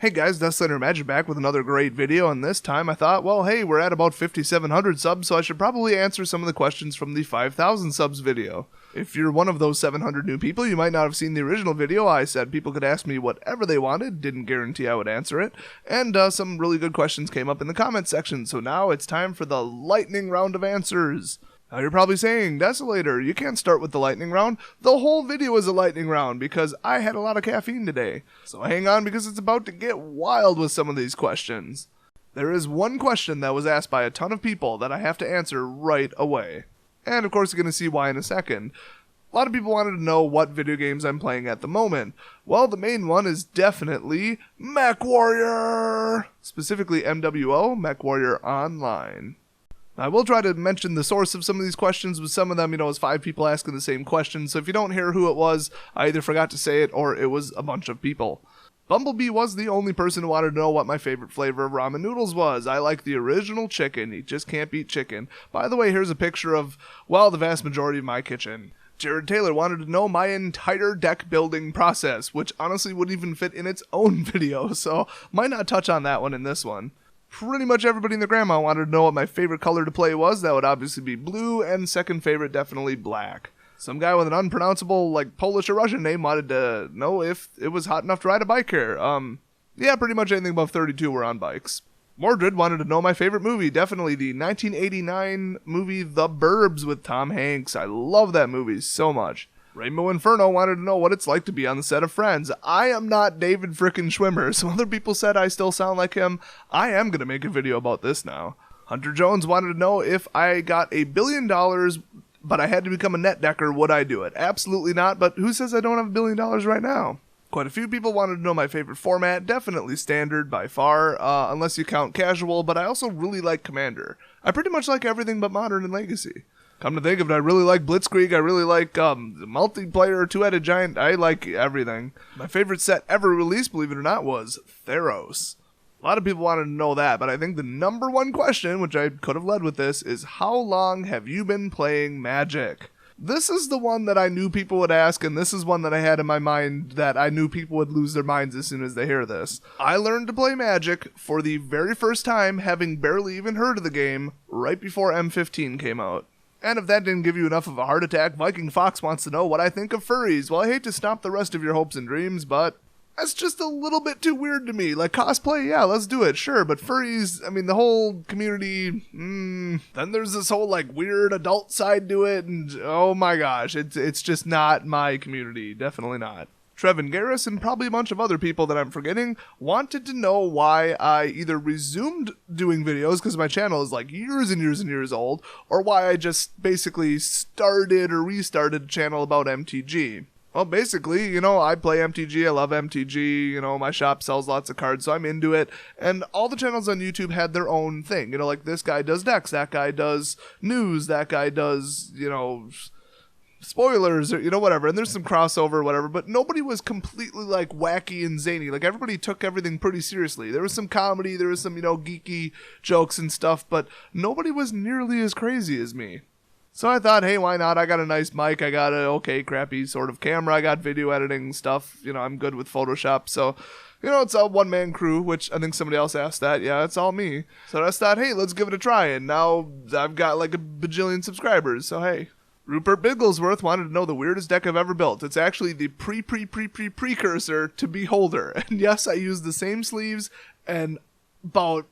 Hey guys, Dustlander Magic back with another great video, and this time I thought, well hey, we're at about 5,700 subs, so I should probably answer some of the questions from the 5,000 subs video. If you're one of those 700 new people, you might not have seen the original video. I said people could ask me whatever they wanted, didn't guarantee I would answer it, and some really good questions came up in the comment section, so now it's time for the lightning round of answers. Now you're probably saying, Desolator, you can't start with the lightning round. The whole video is a lightning round because I had a lot of caffeine today. So hang on because it's about to get wild with some of these questions. There is one question that was asked by a ton of people that I have to answer right away. And of course you're going to see why in a second. A lot of people wanted to know what video games I'm playing at the moment. Well, the main one is definitely MechWarrior! Specifically MWO, MechWarrior Online. I will try to mention the source of some of these questions, but some of them, is 5 people asking the same question, so if you don't hear who it was, I either forgot to say it or it was a bunch of people. Bumblebee was the only person who wanted to know what my favorite flavor of ramen noodles was. I like the original chicken. You just can't beat chicken. By the way, here's a picture of, well, the vast majority of my kitchen. Jared Taylor wanted to know my entire deck building process, which honestly wouldn't even fit in its own video, so might not touch on that one in this one. Pretty much everybody in the grandma wanted to know what my favorite color to play was. That would obviously be blue, and second favorite definitely black. Some guy with an unpronounceable, Polish or Russian name wanted to know if it was hot enough to ride a bike here. Yeah, pretty much anything above 32 were on bikes. Mordred wanted to know my favorite movie, definitely the 1989 movie The Burbs with Tom Hanks. I love that movie so much. Rainbow Inferno wanted to know what it's like to be on the set of Friends. I am not David frickin' Schwimmer. Some other people said I still sound like him. I am going to make a video about this now. Hunter Jones wanted to know if I got $1 billion, but I had to become a net decker, would I do it? Absolutely not, but who says I don't have $1 billion right now? Quite a few people wanted to know my favorite format, definitely standard by far, unless you count casual, but I also really like Commander. I pretty much like everything but Modern and Legacy. Come to think of it, I really like Blitzkrieg, I really like multiplayer, two-headed giant, I like everything. My favorite set ever released, believe it or not, was Theros. A lot of people wanted to know that, but I think the number one question, which I could have led with this, is how long have you been playing Magic? This is the one that I knew people would ask, and this is one that I had in my mind that I knew people would lose their minds as soon as they hear this. I learned to play Magic for the very first time, having barely even heard of the game, right before M15 came out. And if that didn't give you enough of a heart attack, Viking Fox wants to know what I think of furries. Well, I hate to stop the rest of your hopes and dreams, but that's just a little bit too weird to me. Like, cosplay, yeah, let's do it, sure, but furries, I mean, the whole community, then there's this whole, weird adult side to it, and oh my gosh, it's just not my community, definitely not. Trevin Garris and probably a bunch of other people that I'm forgetting wanted to know why I either resumed doing videos because my channel is years and years and years old, or why I just basically started or restarted a channel about MTG. Well, basically, I play MTG, I love MTG, my shop sells lots of cards, so I'm into it, and all the channels on YouTube had their own thing, like this guy does decks, that guy does news, that guy does, spoilers, or whatever, and there's some crossover, whatever, but nobody was completely wacky and zany. Everybody took everything pretty seriously. There was some comedy, there was some geeky jokes and stuff, but nobody was nearly as crazy as me. So I thought, hey, why not? I got a nice mic, I got a okay crappy sort of camera, I got video editing stuff, I'm good with Photoshop, so it's a one-man crew, which I think somebody else asked that. Yeah, it's all me. So I just thought, hey, let's give it a try, and now I've got a bajillion subscribers, so hey. Rupert Bigglesworth wanted to know the weirdest deck I've ever built. It's actually the precursor to Beholder. And yes, I used the same sleeves and about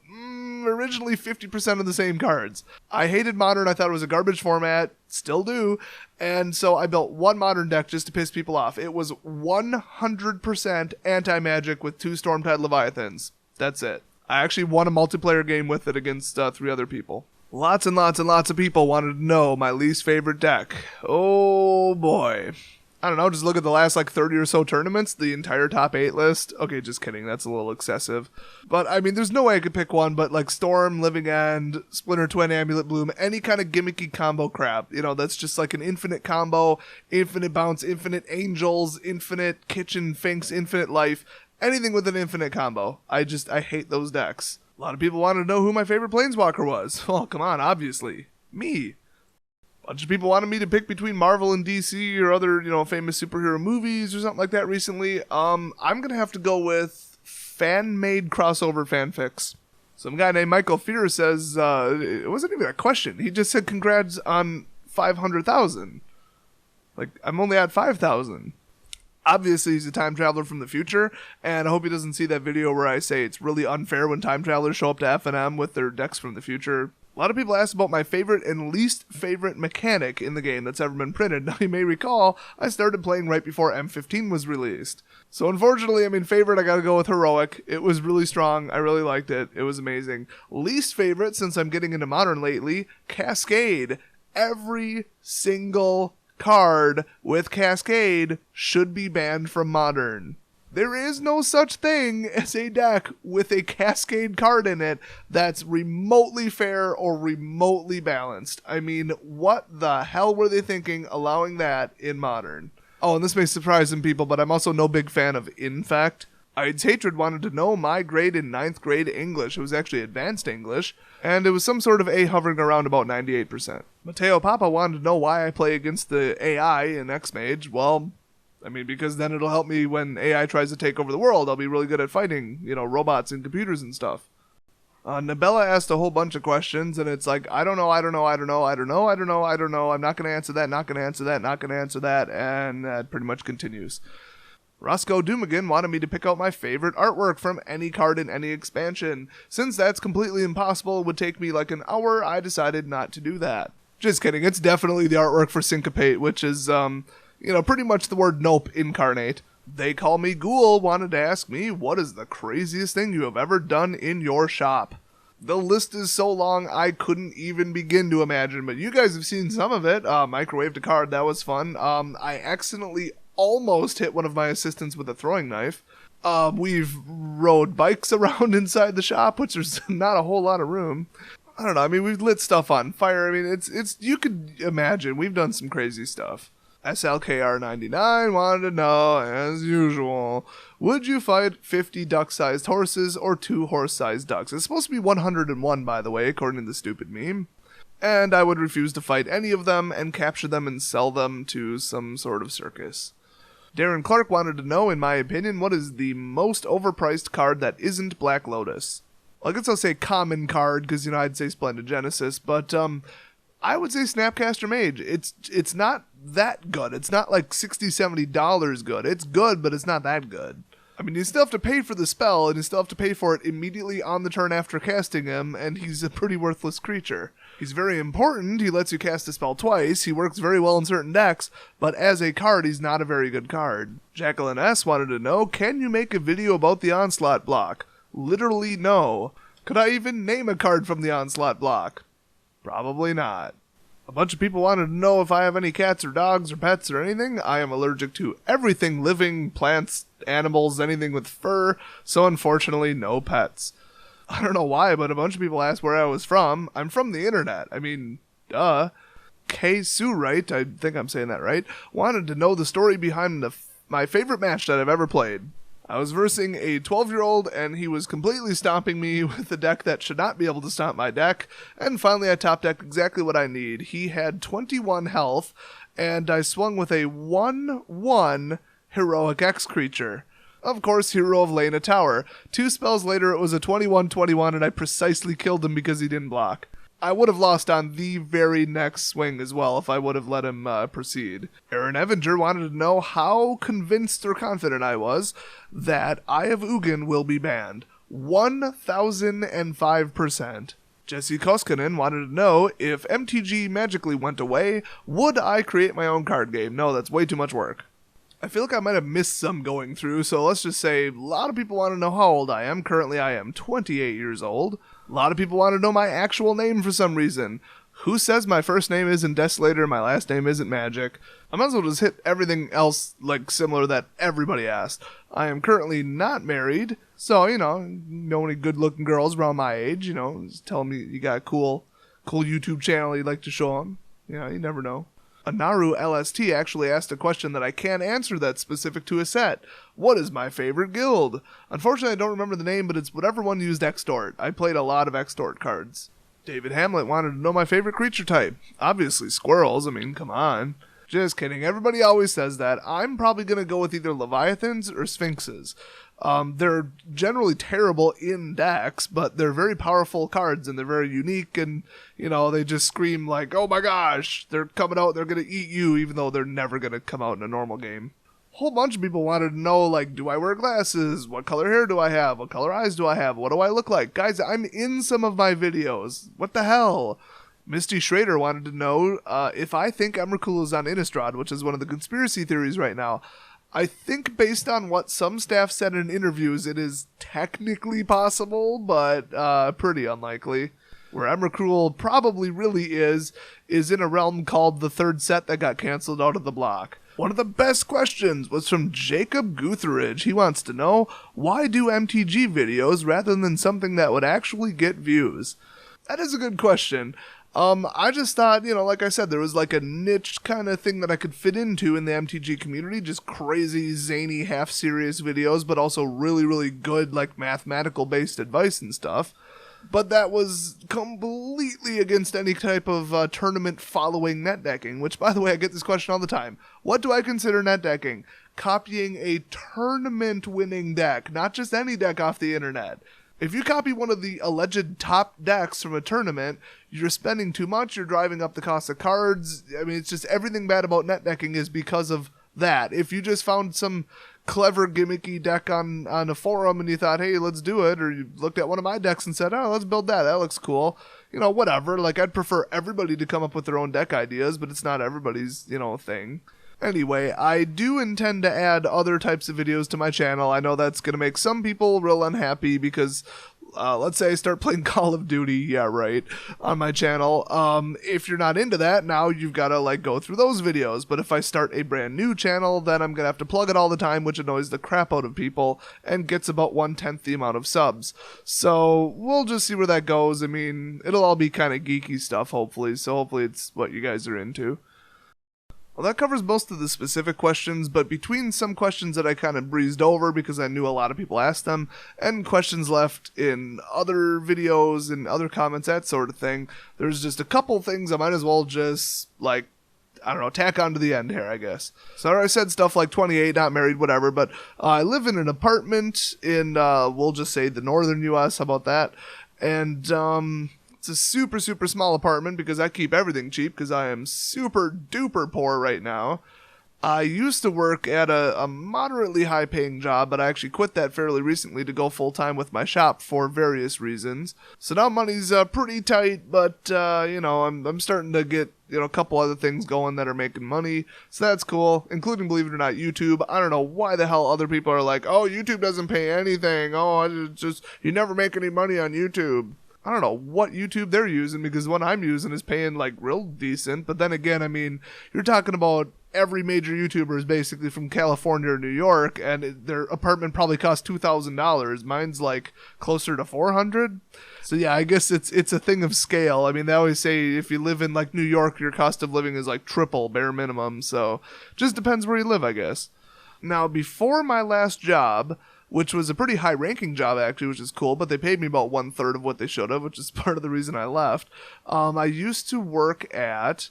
originally 50% of the same cards. I hated Modern. I thought it was a garbage format. Still do. And so I built one Modern deck just to piss people off. It was 100% anti-magic with 2 Stormtide Leviathans. That's it. I actually won a multiplayer game with it against 3 other people. Lots and lots and lots of people wanted to know my least favorite deck. Oh boy. I don't know, just look at the last 30 or so tournaments, the entire top 8 list. Okay, just kidding, that's a little excessive. But I mean, there's no way I could pick one, but Storm, Living End, Splinter Twin, Amulet Bloom, any kind of gimmicky combo crap. That's just an infinite combo, infinite bounce, infinite angels, infinite kitchen finks, infinite life, anything with an infinite combo. I hate those decks. A lot of people wanted to know who my favorite Planeswalker was. Well, come on, obviously. Me. A bunch of people wanted me to pick between Marvel and DC or other, famous superhero movies or something like that recently. I'm going to have to go with fan-made crossover fanfics. Some guy named Michael Fear says, it wasn't even a question. He just said congrats on 500,000. Like, I'm only at 5,000. Obviously, he's a time traveler from the future, and I hope he doesn't see that video where I say it's really unfair when time travelers show up to F&M with their decks from the future. A lot of people asked about my favorite and least favorite mechanic in the game that's ever been printed. Now, you may recall, I started playing right before M15 was released. So, unfortunately, favorite, I gotta go with Heroic. It was really strong. I really liked it. It was amazing. Least favorite, since I'm getting into Modern lately, Cascade. Every single card with Cascade should be banned from Modern. There is no such thing as a deck with a Cascade card in it that's remotely fair or remotely balanced. What the hell were they thinking allowing that in Modern? Oh, and this may surprise some people, but I'm also no big fan of Infect. Ides Hatred wanted to know my grade in 9th grade English. It was actually Advanced English, and it was some sort of A hovering around about 98%. Mateo Papa wanted to know why I play against the AI in X-Mage. Well, because then it'll help me when AI tries to take over the world. I'll be really good at fighting, robots and computers and stuff. Nabella asked a whole bunch of questions, and it's like, I don't know, I'm not going to answer that, not going to answer that, and that pretty much continues. Roscoe Doomigan wanted me to pick out my favorite artwork from any card in any expansion. Since that's completely impossible, it would take me like an hour, I decided not to do that. Just kidding, it's definitely the artwork for Syncopate, which is, pretty much the word nope incarnate. They Call Me Ghoul wanted to ask me, what is the craziest thing you have ever done in your shop? The list is so long I couldn't even begin to imagine, but you guys have seen some of it. Microwaved a card, that was fun. I accidentally almost hit one of my assistants with a throwing knife. We've rode bikes around inside the shop, which there's not a whole lot of room. I don't know, we've lit stuff on fire. It's you could imagine, we've done some crazy stuff. SLKR99 wanted to know, as usual, would you fight 50 duck-sized horses or 2 horse-sized ducks? It's supposed to be 101, by the way, according to the stupid meme. And I would refuse to fight any of them and capture them and sell them to some sort of circus. Darren Clark wanted to know, in my opinion, what is the most overpriced card that isn't Black Lotus? Well, I guess I'll say common card, because, I'd say Splendid Genesis, but, I would say Snapcaster Mage. It's not that good. It's not like $60-$70 good. It's good, but it's not that good. You still have to pay for the spell, and you still have to pay for it immediately on the turn after casting him, and he's a pretty worthless creature. He's very important. He lets you cast a spell twice. He works very well in certain decks, but as a card, he's not a very good card. Jacqueline S. wanted to know, can you make a video about the Onslaught block? Literally no. Could I even name a card from the Onslaught block? Probably not. A bunch of people wanted to know if I have any cats or dogs or pets or anything. I am allergic to everything living, plants, animals, anything with fur, so unfortunately no pets. I don't know why, but a bunch of people asked where I was from. I'm from the internet. Duh. K. Sue Wright, I think I'm saying that right, wanted to know the story behind my favorite match that I've ever played. I was versing a 12-year-old, and he was completely stomping me with a deck that should not be able to stomp my deck, and finally I top-decked exactly what I need. He had 21 health, and I swung with a 1/1 Heroic X creature. Of course, Hero of Lena Tower. 2 spells later, it was a 21/21, and I precisely killed him because he didn't block. I would have lost on the very next swing as well if I would have let him proceed. Aaron Evinger wanted to know how convinced or confident I was that Eye of Ugin will be banned. 1005%. Jesse Koskinen wanted to know if MTG magically went away, would I create my own card game? No, that's way too much work. I feel like I might have missed some going through, so let's just say a lot of people want to know how old I am. Currently, I am 28 years old. A lot of people want to know my actual name for some reason. Who says my first name isn't Desolator and my last name isn't Magic? I might as well just hit everything else similar that everybody asked. I am currently not married, so, know any good-looking girls around my age, just tell me you got a cool YouTube channel you'd like to show them. You never know. Anaru LST actually asked a question that I can't answer that's specific to a set. What is my favorite guild? Unfortunately, I don't remember the name, but it's whatever one used Extort. I played a lot of Extort cards. David Hamlet wanted to know my favorite creature type. Obviously, squirrels. Come on. Just kidding. Everybody always says that. I'm probably going to go with either Leviathans or Sphinxes. They're generally terrible in decks, but they're very powerful cards and they're very unique, and, you know, they just scream like, oh my gosh, they're coming out, they're going to eat you, even though they're never going to come out in a normal game. A whole bunch of people wanted to know, like, do I wear glasses? What color hair do I have? What color eyes do I have? What do I look like? Guys, I'm in some of my videos. What the hell? Misty Schrader wanted to know if I think Emrakul is on Innistrad, which is one of the conspiracy theories right now. I think based on what some staff said in interviews, it is technically possible, but pretty unlikely. Where Emrakul probably really is in a realm called the third set that got canceled out of the block. One of the best questions was from Jacob Gutheridge. He wants to know, why do MTG videos rather than something that would actually get views? That is a good question. I just thought, you know, like I said, there was like a niche kind of thing that I could fit into in the MTG community, just crazy, zany, half-serious videos, but also really, really good, like, mathematical-based advice and stuff. But that was completely against any type of tournament-following net decking, which, by the way, I get this question all the time. What do I consider net decking? Copying a tournament-winning deck, not just any deck off the internet. If you copy one of the alleged top decks from a tournament, you're spending too much, you're driving up the cost of cards. I mean, it's just everything bad about net decking is because of that. If you just found some clever gimmicky deck on a forum and you thought, hey, let's do it, or you looked at one of my decks and said, oh, let's build that, that looks cool, you know, whatever. Like, I'd prefer everybody to come up with their own deck ideas, but it's not everybody's, you know, thing. Anyway, I do intend to add other types of videos to my channel. I know that's going to make some people real unhappy because, let's say I start playing Call of Duty, yeah, right, on my channel. If you're not into that, now you've got to, like, go through those videos. But if I start a brand new channel, then I'm going to have to plug it all the time, which annoys the crap out of people and gets about 1/10 the amount of subs. So we'll just see where that goes. I mean, it'll all be kind of geeky stuff, hopefully. So hopefully it's what you guys are into. Well, that covers most of the specific questions, but between some questions that I kind of breezed over because I knew a lot of people asked them, and questions left in other videos and other comments, that sort of thing, there's just a couple things I might as well just, like, I don't know, tack on to the end here, I guess. So I said stuff like 28, not married, whatever, but I live in an apartment in, we'll just say the northern U.S., how about that? And, it's a super, super small apartment because I keep everything cheap because I am super duper poor right now. I used to work at a moderately high paying job, but I actually quit that fairly recently to go full time with my shop for various reasons. So now money's pretty tight, but, you know, I'm starting to get, you know, a couple other things going that are making money. So that's cool, including, believe it or not, YouTube. I don't know why the hell other people are like, oh, YouTube doesn't pay anything. Oh, it's just, you never make any money on YouTube. I don't know what YouTube they're using because what I'm using is paying like real decent. But then again, I mean, you're talking about every major YouTuber is basically from California or New York, and their apartment probably costs $2,000. Mine's like closer to $400. So yeah, I guess it's a thing of scale. I mean, they always say if you live in like New York, your cost of living is like triple bare minimum. So just depends where you live, I guess. Now, before my last job, which was a pretty high-ranking job, actually, which is cool, but they paid me about 1/3 of what they should have, which is part of the reason I left. I used to work at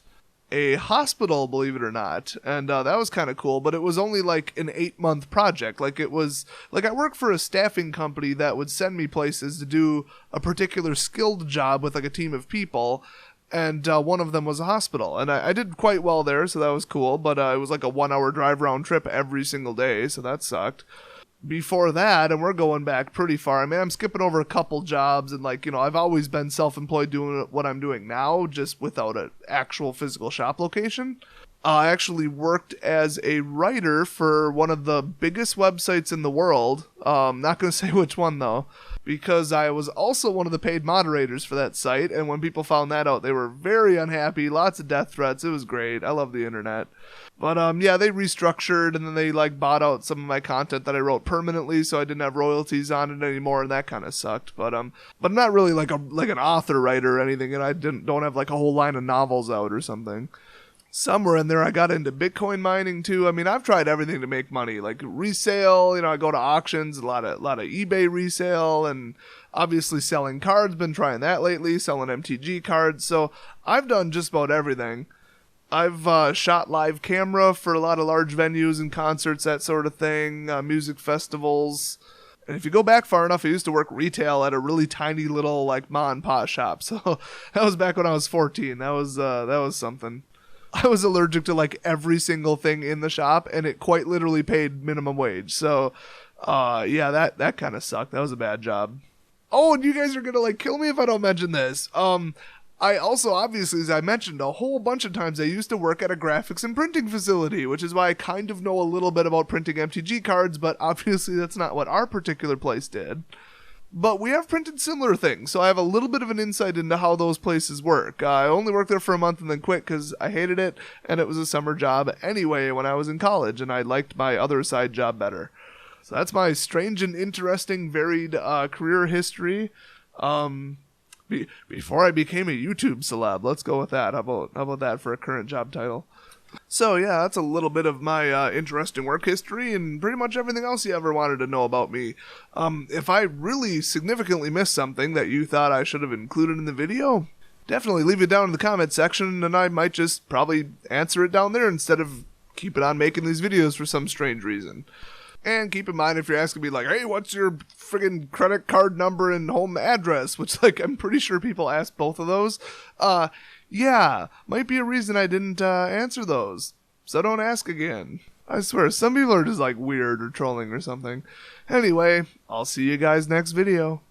a hospital, believe it or not, and that was kind of cool, but it was only like an 8-month project. Like, it was, like, I worked for a staffing company that would send me places to do a particular skilled job with, like, a team of people, and one of them was a hospital, and I did quite well there, so that was cool, but it was like a 1-hour drive round trip every single day, so that sucked. Before that, and we're going back pretty far, I mean, I'm skipping over a couple jobs, and like, you know, I've always been self-employed doing what I'm doing now, just without an actual physical shop location. I actually worked as a writer for one of the biggest websites in the world. Not going to say which one, though, because I was also one of the paid moderators for that site, and when people found that out, they were very unhappy, lots of death threats. It was great. I love the internet. But, yeah, they restructured, and then they, like, bought out some of my content that I wrote permanently, so I didn't have royalties on it anymore, and that kind of sucked. But I'm not really, like, an author writer or anything, and I don't have, like, a whole line of novels out or something. Somewhere in there, I got into Bitcoin mining, too. I mean, I've tried everything to make money, like resale, you know, I go to auctions, a lot of eBay resale, and obviously selling cards, been trying that lately, selling MTG cards, so I've done just about everything. I've shot live camera for a lot of large venues and concerts, that sort of thing, music festivals. And if you go back far enough, I used to work retail at a really tiny little like ma and pa shop. So that was back when I was 14. That was something. I was allergic to like every single thing in the shop, and it quite literally paid minimum wage. So yeah, that kind of sucked. That was a bad job. Oh, and you guys are gonna like kill me if I don't mention this. I also, obviously, as I mentioned a whole bunch of times, I used to work at a graphics and printing facility, which is why I kind of know a little bit about printing MTG cards, but obviously that's not what our particular place did. But we have printed similar things, so I have a little bit of an insight into how those places work. I only worked there for a month and then quit because I hated it, and it was a summer job anyway when I was in college, and I liked my other side job better. So that's my strange and interesting, varied career history. Before I became a YouTube celeb. Let's go with that. How about that for a current job title? So yeah, that's a little bit of my interesting work history and pretty much everything else you ever wanted to know about me. If I really significantly missed something that you thought I should have included in the video, definitely leave it down in the comment section and I might just probably answer it down there instead of keep it on making these videos for some strange reason. And keep in mind, if you're asking me, like, hey, what's your friggin' credit card number and home address? Which, like, I'm pretty sure people ask both of those. Yeah, might be a reason I didn't answer those. So don't ask again. I swear, some people are just, like, weird or trolling or something. Anyway, I'll see you guys next video.